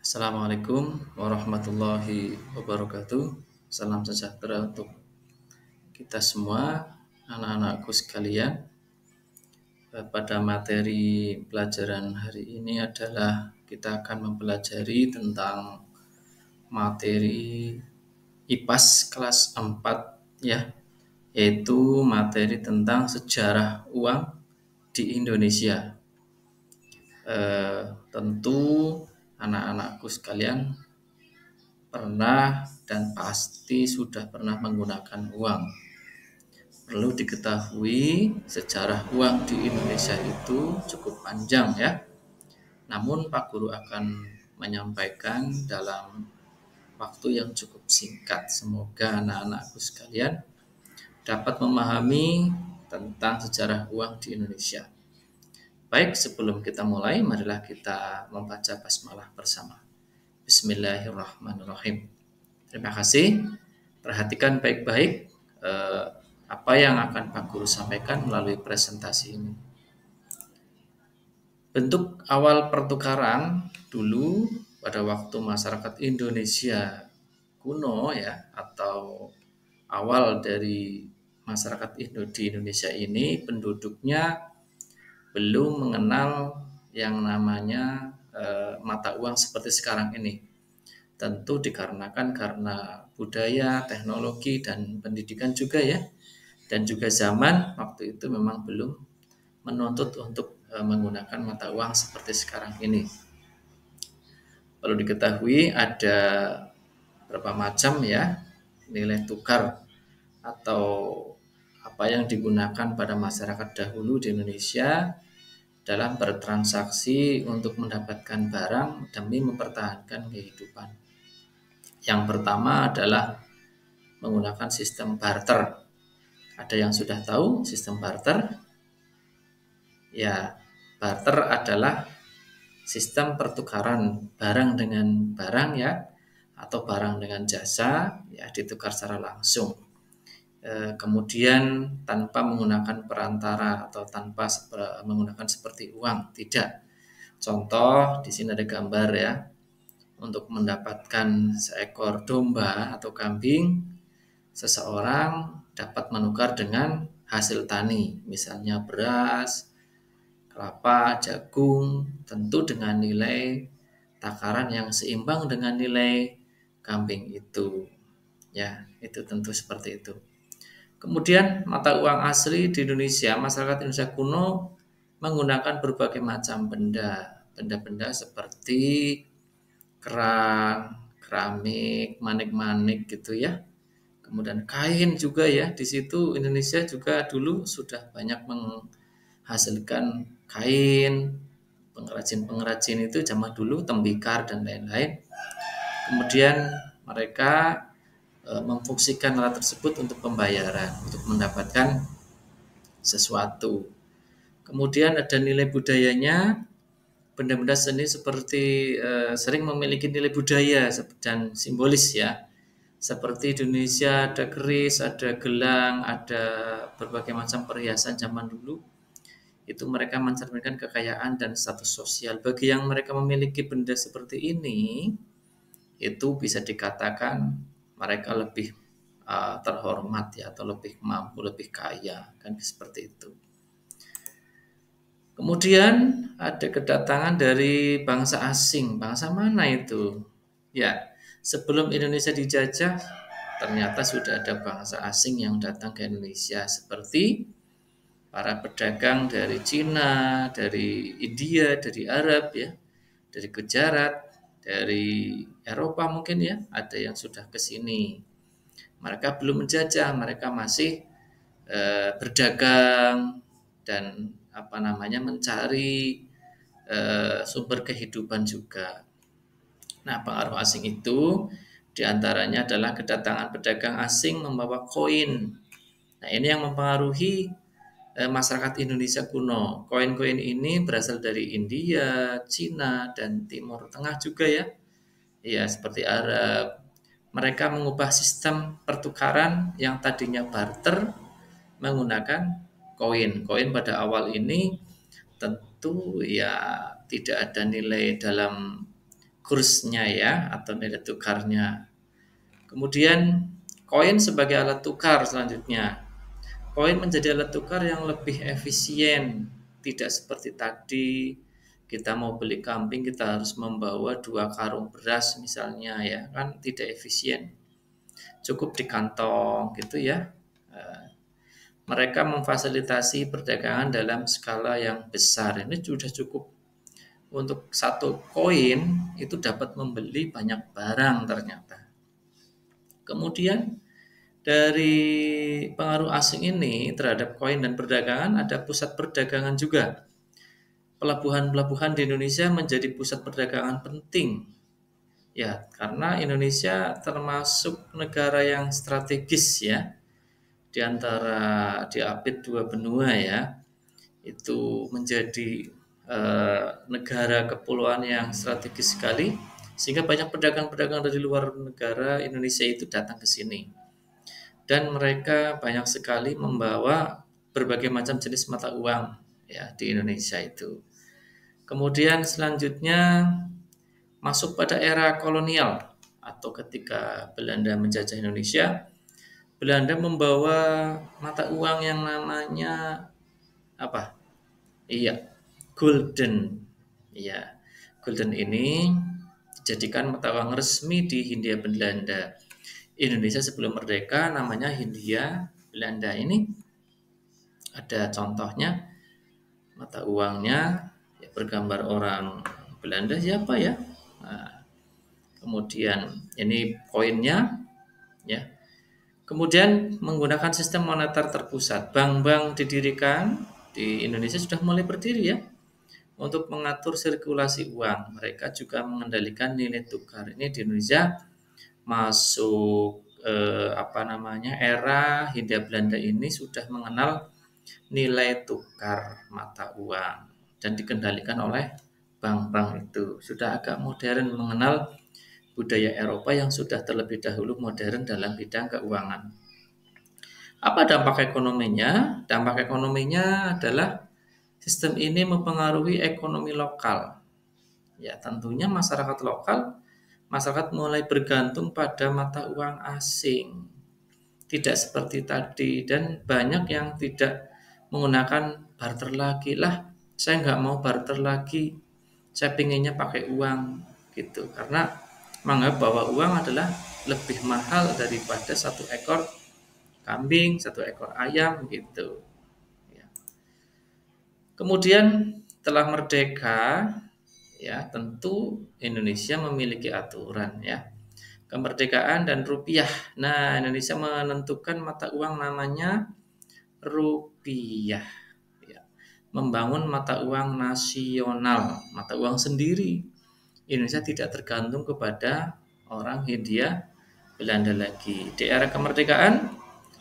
Assalamualaikum warahmatullahi wabarakatuh. Salam sejahtera untuk kita semua, anak-anakku sekalian. Pada materi pelajaran hari ini adalah kita akan mempelajari tentang materi IPAS kelas 4 ya, yaitu materi tentang sejarah uang di Indonesia. Tentu anak-anakku sekalian pernah dan pasti sudah pernah menggunakan uang. Perlu diketahui sejarah uang di Indonesia itu cukup panjang ya. Namun Pak Guru akan menyampaikan dalam waktu yang cukup singkat. Semoga anak-anakku sekalian dapat memahami tentang sejarah uang di Indonesia. Baik, sebelum kita mulai, marilah kita membaca basmalah bersama. Bismillahirrahmanirrahim. Terima kasih. Perhatikan baik-baik apa yang akan Pak Guru sampaikan melalui presentasi ini. Bentuk awal pertukaran dulu pada waktu masyarakat Indonesia kuno ya, atau awal dari masyarakat di Indonesia ini penduduknya belum mengenal yang namanya mata uang seperti sekarang ini. Tentu dikarenakan karena budaya, teknologi, dan pendidikan juga ya. Dan juga zaman waktu itu memang belum menuntut untuk menggunakan mata uang seperti sekarang ini. Perlu diketahui ada berapa macam ya nilai tukar atau apa yang digunakan pada masyarakat dahulu di Indonesia dalam bertransaksi untuk mendapatkan barang demi mempertahankan kehidupan. Yang pertama adalah menggunakan sistem barter. Ada yang sudah tahu sistem barter? Ya, barter adalah sistem pertukaran barang dengan barang ya, atau barang dengan jasa ya, ditukar secara langsung. Kemudian tanpa menggunakan perantara atau tanpa menggunakan seperti uang, tidak. Contoh di sini ada gambar ya. Untuk mendapatkan seekor domba atau kambing, seseorang dapat menukar dengan hasil tani, misalnya beras, kelapa, jagung, tentu dengan nilai takaran yang seimbang dengan nilai kambing itu. Ya, itu tentu seperti itu. Kemudian mata uang asli di Indonesia, masyarakat Indonesia kuno menggunakan berbagai macam benda seperti kerang, keramik, manik-manik gitu ya. Kemudian kain juga ya. Di situ Indonesia juga dulu sudah banyak menghasilkan kain. Pengrajin-pengrajin itu zaman dulu tembikar dan lain-lain. Kemudian mereka memfungsikan alat tersebut untuk pembayaran, untuk mendapatkan sesuatu. Kemudian ada nilai budayanya. Benda-benda seni seperti sering memiliki nilai budaya dan simbolis ya. Seperti Indonesia ada keris, ada gelang, ada berbagai macam perhiasan zaman dulu. Itu mereka mencerminkan kekayaan dan status sosial. Bagi yang mereka memiliki benda seperti ini, itu bisa dikatakan mereka lebih terhormat ya, atau lebih mampu, lebih kaya, kan seperti itu. Kemudian ada kedatangan dari bangsa asing. Bangsa mana itu? Ya, sebelum Indonesia dijajah, ternyata sudah ada bangsa asing yang datang ke Indonesia, seperti para pedagang dari Cina, dari India, dari Arab ya, dari Gujarat, dari Eropa mungkin ya, ada yang sudah ke sini. Mereka belum menjajah, mereka masih berdagang dan mencari sumber kehidupan juga. Nah, pengaruh asing itu diantaranya adalah kedatangan pedagang asing membawa koin. Nah, ini yang mempengaruhi masyarakat Indonesia kuno. Koin-koin ini berasal dari India, Cina, dan Timur Tengah juga ya. Ya, seperti Arab. Mereka mengubah sistem pertukaran yang tadinya barter menggunakan koin. Koin pada awal ini tentu ya tidak ada nilai dalam kursnya ya, atau nilai tukarnya. Kemudian koin sebagai alat tukar selanjutnya. Koin menjadi alat tukar yang lebih efisien, tidak seperti tadi kita mau beli kambing kita harus membawa 2 karung beras misalnya ya, kan tidak efisien. Cukup di kantong gitu ya. Mereka memfasilitasi perdagangan dalam skala yang besar. Ini sudah cukup untuk satu koin itu dapat membeli banyak barang ternyata. Kemudian dari pengaruh asing ini terhadap koin dan perdagangan ada pusat perdagangan juga. Pelabuhan-pelabuhan di Indonesia menjadi pusat perdagangan penting. Ya, karena Indonesia termasuk negara yang strategis ya, di antara diapit dua benua ya. Itu menjadi negara kepulauan yang strategis sekali, sehingga banyak pedagang-pedagang dari luar negara Indonesia itu datang ke sini. Dan mereka banyak sekali membawa berbagai macam jenis mata uang ya di Indonesia itu. Kemudian selanjutnya masuk pada era kolonial atau ketika Belanda menjajah Indonesia, Belanda membawa mata uang yang namanya apa? Iya, gulden. Iya, gulden ini dijadikan mata uang resmi di Hindia Belanda. Indonesia sebelum merdeka namanya Hindia Belanda. Ini ada contohnya mata uangnya ya, bergambar orang Belanda siapa ya? Nah, kemudian ini koinnya ya. Kemudian menggunakan sistem moneter terpusat. Bank-bank didirikan di Indonesia sudah mulai berdiri ya untuk mengatur sirkulasi uang. Mereka juga mengendalikan nilai tukar. Ini di Indonesia masuk era Hindia Belanda ini sudah mengenal nilai tukar mata uang dan dikendalikan oleh bank-bank itu. Sudah agak modern mengenal budaya Eropa yang sudah terlebih dahulu modern dalam bidang keuangan. Apa dampak ekonominya? Dampak ekonominya adalah sistem ini mempengaruhi ekonomi lokal. Ya, tentunya masyarakat mulai bergantung pada mata uang asing. Tidak seperti tadi dan banyak yang tidak menggunakan barter lagi. Lah, saya nggak mau barter lagi. Saya pinginnya pakai uang gitu. Karena menganggap bahwa uang adalah lebih mahal daripada 1 ekor kambing, 1 ekor ayam gitu. Ya. Kemudian setelah merdeka, ya tentu Indonesia memiliki aturan ya. Kemerdekaan dan rupiah. Nah, Indonesia menentukan mata uang namanya rupiah. Ya. Membangun mata uang nasional, mata uang sendiri. Indonesia tidak tergantung kepada orang Hindia Belanda lagi. Di era kemerdekaan,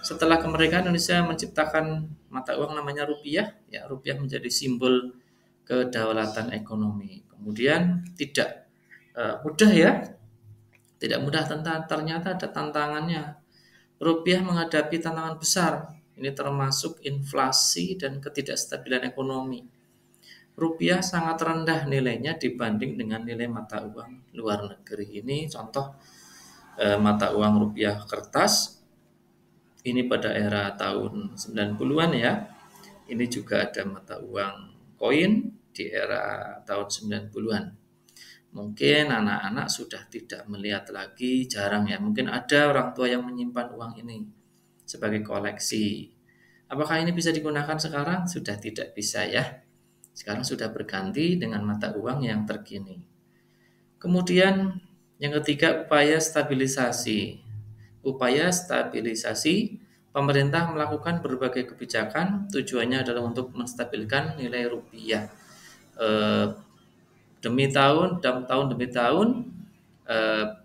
setelah kemerdekaan Indonesia menciptakan mata uang namanya rupiah. Ya, rupiah menjadi simbol kedaulatan ekonomi. Kemudian tidak mudah ya, tidak mudah ternyata ada tantangannya. Rupiah menghadapi tantangan besar. Ini termasuk inflasi dan ketidakstabilan ekonomi. Rupiah sangat rendah nilainya dibanding dengan nilai mata uang luar negeri. Ini contoh mata uang rupiah kertas. Ini pada era tahun 90-an ya. Ini juga ada mata uang koin di era tahun 90-an. Mungkin anak-anak sudah tidak melihat lagi, jarang ya. Mungkin ada orang tua yang menyimpan uang ini sebagai koleksi. Apakah ini bisa digunakan sekarang? Sudah tidak bisa ya. Sekarang sudah berganti dengan mata uang yang terkini. Kemudian yang ketiga, upaya stabilisasi. Upaya stabilisasi, pemerintah melakukan berbagai kebijakan, tujuannya adalah untuk menstabilkan nilai rupiah. Tahun demi tahun,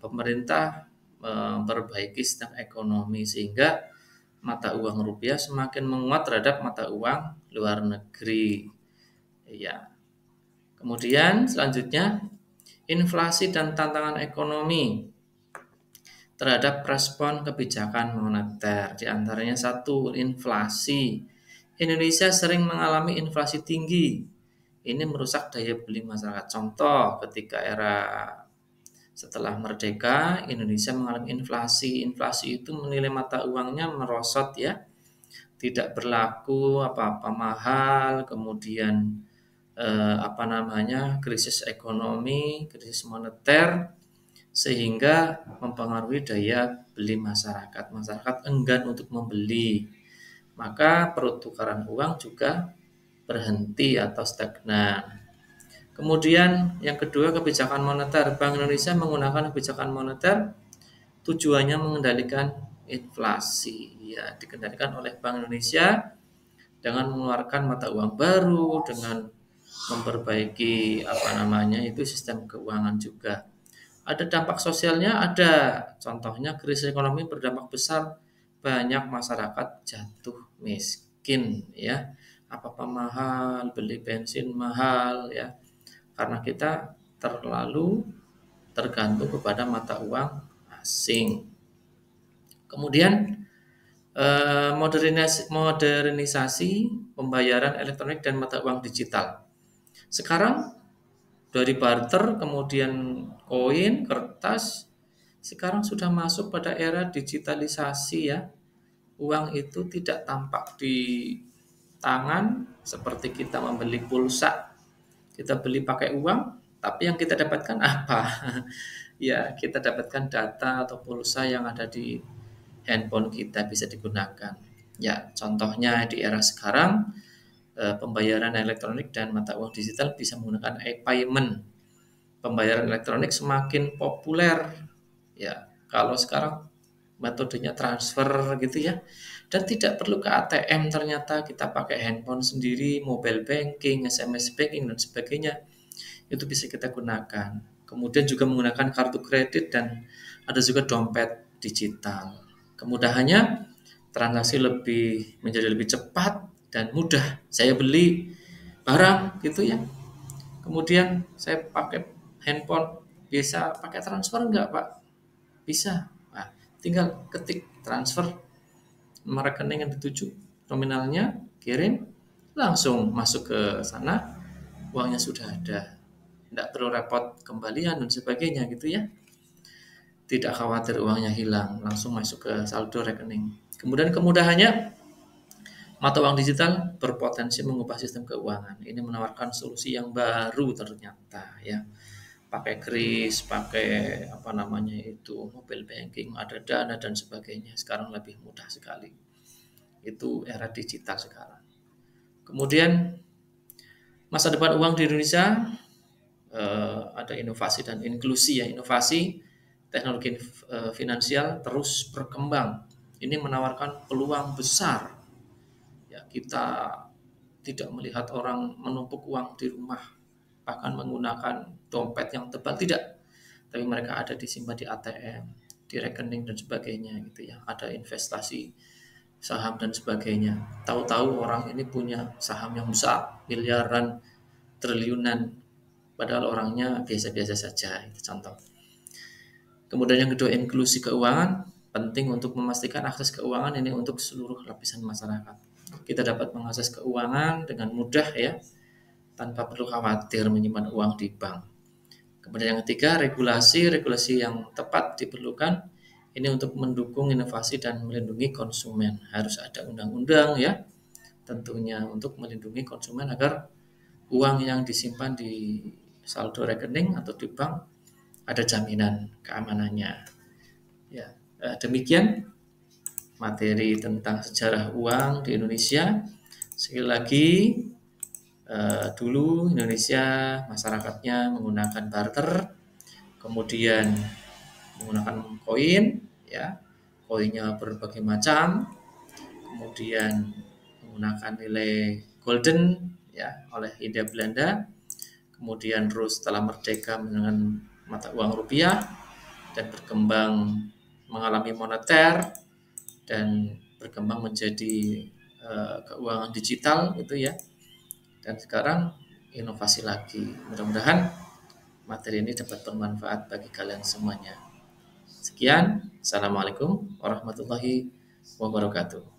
pemerintah memperbaiki sistem ekonomi sehingga mata uang rupiah semakin menguat terhadap mata uang luar negeri. Ya. Kemudian selanjutnya inflasi dan tantangan ekonomi terhadap respon kebijakan moneter. Di antaranya satu, inflasi. Indonesia sering mengalami inflasi tinggi. Ini merusak daya beli masyarakat. Contoh ketika era Setelah merdeka, Indonesia mengalami inflasi. Inflasi itu menilai mata uangnya merosot ya, tidak berlaku, apa-apa mahal, kemudian krisis ekonomi, krisis moneter, sehingga mempengaruhi daya beli masyarakat. Masyarakat enggan untuk membeli, maka pertukaran uang juga berhenti atau stagnan. Kemudian yang kedua, kebijakan moneter. Bank Indonesia menggunakan kebijakan moneter tujuannya mengendalikan inflasi. Ya, dikendalikan oleh Bank Indonesia dengan mengeluarkan mata uang baru, dengan memperbaiki sistem keuangan juga. Ada dampak sosialnya, ada. Contohnya krisis ekonomi berdampak besar, banyak masyarakat jatuh miskin ya. Apa-apa mahal, beli bensin mahal ya. Karena kita terlalu tergantung kepada mata uang asing. Kemudian modernisasi pembayaran elektronik dan mata uang digital. Sekarang dari barter, kemudian koin, kertas, sekarang sudah masuk pada era digitalisasi ya. Uang itu tidak tampak di tangan seperti kita membeli pulsa. Kita beli pakai uang, tapi yang kita dapatkan apa? Ya, kita dapatkan data atau pulsa yang ada di handphone kita bisa digunakan. Ya, contohnya di era sekarang pembayaran elektronik dan mata uang digital bisa menggunakan e-payment. Pembayaran elektronik semakin populer. Ya, kalau sekarang metodenya transfer gitu ya. Dan tidak perlu ke ATM, ternyata kita pakai handphone sendiri, mobile banking, SMS banking dan sebagainya. Itu bisa kita gunakan. Kemudian juga menggunakan kartu kredit dan ada juga dompet digital. Kemudahannya transaksi menjadi lebih cepat dan mudah. Saya beli barang gitu ya. Kemudian saya pakai handphone, bisa pakai transfer enggak Pak? Bisa. Nah, tinggal ketik transfer nomor rekening yang dituju, nominalnya, kirim, langsung masuk ke sana, uangnya sudah ada. Tidak perlu repot kembalian dan sebagainya gitu ya. Tidak khawatir uangnya hilang, langsung masuk ke saldo rekening. Kemudian kemudahannya, mata uang digital berpotensi mengubah sistem keuangan. Ini menawarkan solusi yang baru ternyata ya. Pakai kris, pakai mobile banking, ada dana dan sebagainya. Sekarang lebih mudah sekali. Itu era digital sekarang. Kemudian masa depan uang di Indonesia ada inovasi dan inklusi ya. Inovasi teknologi finansial terus berkembang. Ini menawarkan peluang besar. Ya, kita tidak melihat orang menumpuk uang di rumah, bahkan menggunakan dompet yang tebal, tidak. Tapi mereka ada disimpan di ATM, di rekening dan sebagainya gitu ya. Ada investasi saham dan sebagainya. Tahu-tahu orang ini punya saham yang besar, miliaran, triliunan, padahal orangnya biasa-biasa saja. Itu contoh. Kemudian yang kedua, inklusi keuangan. Penting untuk memastikan akses keuangan ini untuk seluruh lapisan masyarakat. Kita dapat mengakses keuangan dengan mudah ya, tanpa perlu khawatir menyimpan uang di bank. Kemudian yang ketiga, regulasi yang tepat diperlukan. Ini untuk mendukung inovasi dan melindungi konsumen. Harus ada undang-undang ya, tentunya untuk melindungi konsumen agar uang yang disimpan di saldo rekening atau di bank ada jaminan keamanannya. Ya, demikian materi tentang sejarah uang di Indonesia. Sekali lagi, dulu Indonesia masyarakatnya menggunakan barter, kemudian menggunakan koin, ya, koinnya berbagai macam, kemudian menggunakan nilai golden, ya, oleh Hindia Belanda, kemudian terus setelah merdeka dengan mata uang rupiah dan berkembang mengalami moneter dan berkembang menjadi keuangan digital gitu ya. Dan sekarang inovasi lagi. Mudah-mudahan materi ini dapat bermanfaat bagi kalian semuanya. Sekian, Assalamualaikum warahmatullahi wabarakatuh.